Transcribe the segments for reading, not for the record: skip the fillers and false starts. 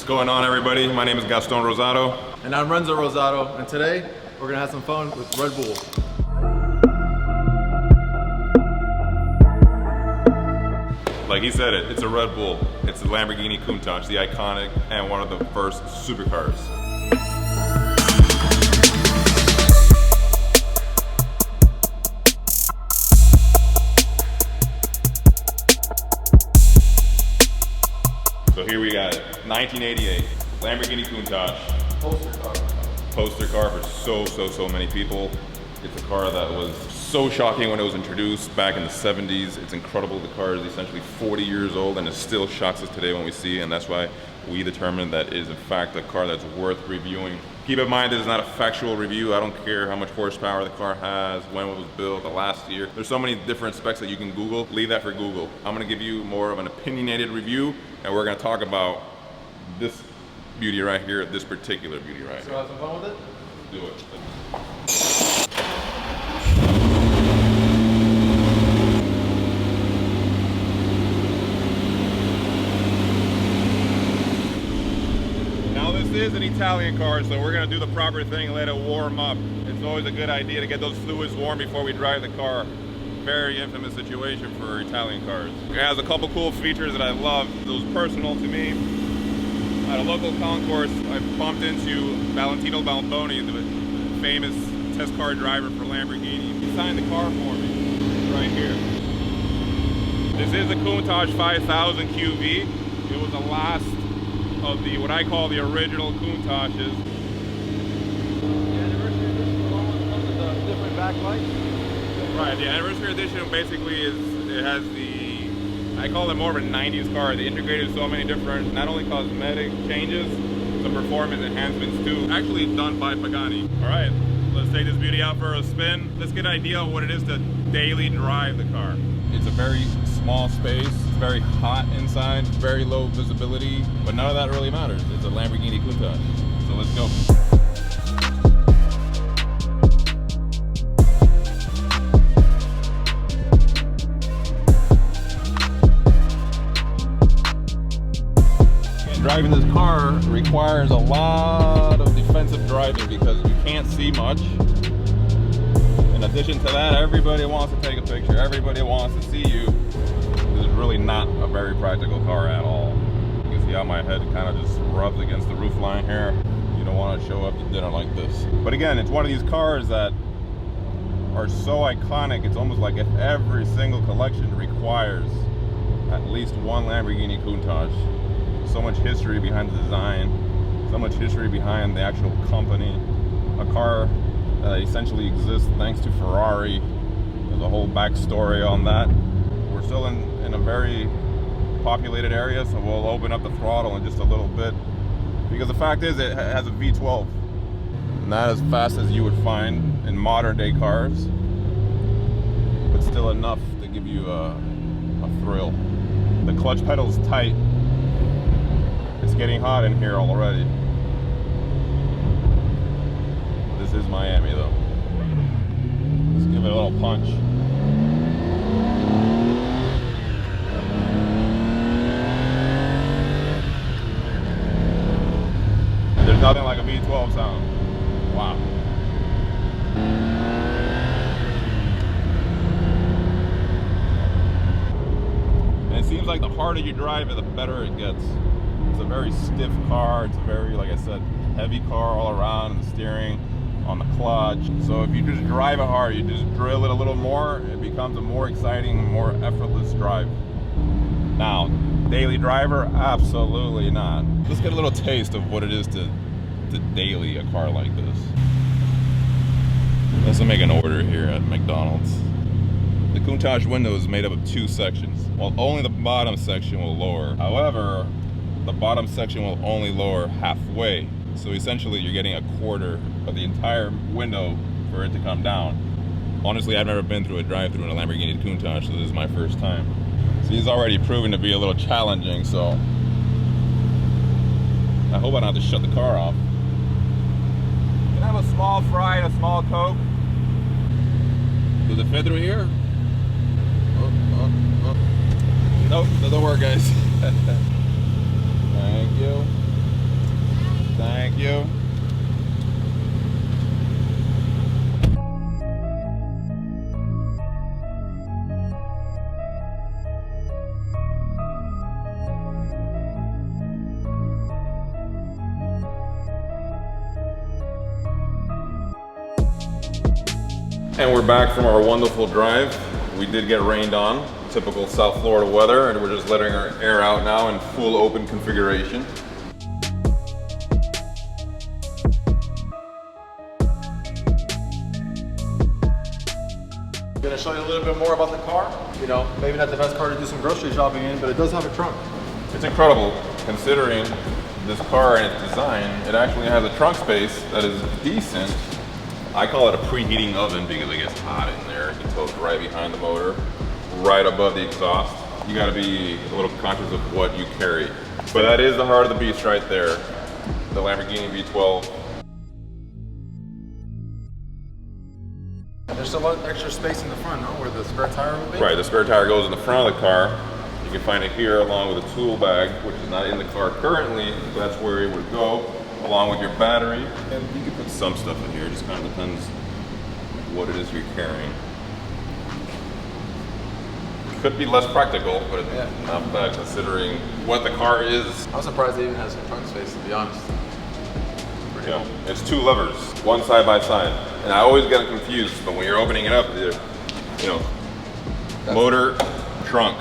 going on, everybody? My name is Gaston Rossato. And I'm Renzo Rossato, and today we're gonna have some fun with Red Bull. Like he said it's a Red Bull. It's the Lamborghini Countach, the iconic and one of the first supercars. So here we got it, 1988, Lamborghini Countach. Poster car for so many people. It's a car that was so shocking when it was introduced back in the 70s. It's incredible. The car is essentially 40 years old and it still shocks us today when we see it, and that's why we determined that it is in fact a car that's worth reviewing. Keep in mind this is not a factual review. I don't care how much horsepower the car has, when it was built, the last year. There's so many different specs that you can Google. Leave that for Google. I'm gonna give you more of an opinionated review, and we're gonna talk about this beauty right here, this particular beauty right here. So have some fun with it? Do it. Now this is an Italian car, so we're gonna do the proper thing and let it warm up. It's always a good idea to get those fluids warm before we drive the car. Very infamous situation for Italian cars. It has a couple cool features that I love. Those personal to me. At a local concourse, I bumped into Valentino Balboni, the famous test car driver for Lamborghini. He signed the car for me, right here. This is a Countach 5000 QV. It was the last of the, what I call the original Countaches. The anniversary edition comes with the different backlights. Right, the anniversary edition basically it has the, I call it more of a 90s car. They integrated so many different, not only cosmetic changes, some performance enhancements too. Actually done by Pagani. All right, let's take this beauty out for a spin. Let's get an idea of what it is to daily drive the car. It's a very small space, it's very hot inside, very low visibility, but none of that really matters. It's a Lamborghini Countach, so let's go. Driving this car requires a lot of defensive driving because you can't see much. In addition to that, everybody wants to take a picture. Everybody wants to see you. This is really not a very practical car at all. You can see how my head kind of just rubs against the roof line here. You don't want to show up to dinner like this. But again, it's one of these cars that are so iconic. It's almost like if every single collection requires at least one Lamborghini Countach. So much history behind the design, so much history behind the actual company. A car that essentially exists thanks to Ferrari. There's a whole backstory on that. We're still in a very populated area, so we'll open up the throttle in just a little bit. Because the fact is, it has a V12. Not as fast as you would find in modern day cars, but still enough to give you a thrill. The clutch pedal's tight. It's getting hot in here already. This is Miami though. Let's give it a little punch. There's nothing like a V12 sound. Wow. And it seems like the harder you drive it, the better it gets. It's a very stiff car. It's a very, like I said, heavy car all around, on the steering, on the clutch. So if you just drive it hard, you just drill it a little more, it becomes a more exciting, more effortless drive. Now, daily driver, absolutely not. Let's get a little taste of what it is to daily a car like this. Let's make an order here at McDonald's. The Countach window is made up of two sections. Well, only the bottom section will lower. However, the bottom section will only lower halfway. So essentially you're getting a quarter of the entire window for it to come down. Honestly, I've never been through a drive-thru in a Lamborghini Countach, so this is my first time. So he's already proven to be a little challenging, so I hope I don't have to shut the car off. Can I have a small fry and a small Coke? Does it fit through here? Nope, doesn't work, guys. Thank you. And we're back from our wonderful drive. We did get rained on, typical South Florida weather, and we're just letting our air out now in full open configuration. I'm gonna show you a little bit more about the car. You know, maybe not the best car to do some grocery shopping in, but it does have a trunk. It's incredible considering this car and its design. It actually has a trunk space that is decent. I call it a preheating oven because it gets hot in there. You can tell it's right behind the motor, right above the exhaust. You gotta be a little conscious of what you carry. But that is the heart of the beast right there, the Lamborghini V12. There's some extra space in the front, no? Where the spare tire will be? Right, the spare tire goes in the front of the car. You can find it here along with a tool bag, which is not in the car currently, but that's where it would go, along with your battery. And you can put some stuff in here, it just kind of depends what it is you're carrying. Could be less practical, but it's not bad considering what the car is. I'm surprised it even has some trunk space, to be honest. Yeah, it's two levers, one side by side. And I always get confused, but when you're opening it up, you know, motor, trunk.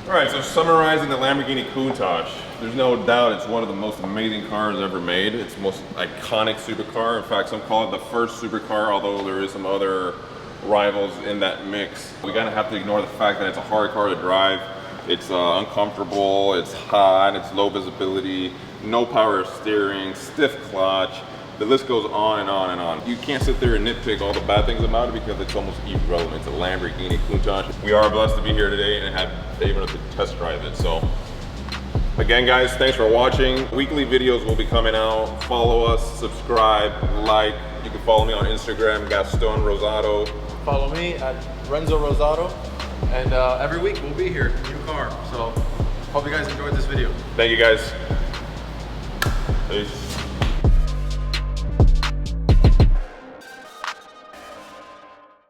All right, so summarizing the Lamborghini Countach, there's no doubt it's one of the most amazing cars ever made. It's the most iconic supercar. In fact, some call it the first supercar, although there is some other rivals in that mix. We kind of have to ignore the fact that it's a hard car to drive. It's uncomfortable, it's hot, it's low visibility, no power steering, stiff clutch. The list goes on and on and on. You can't sit there and nitpick all the bad things about it because it's almost irrelevant. It's a Lamborghini Countach. We are blessed to be here today and have able to test drive it. So again, guys, thanks for watching. Weekly videos will be coming out. Follow us, subscribe, like. You can follow me on Instagram, Gaston Rossato. Follow me at Renzo Rossato. And every week we'll be here, new car. So hope you guys enjoyed this video. Thank you, guys. Peace.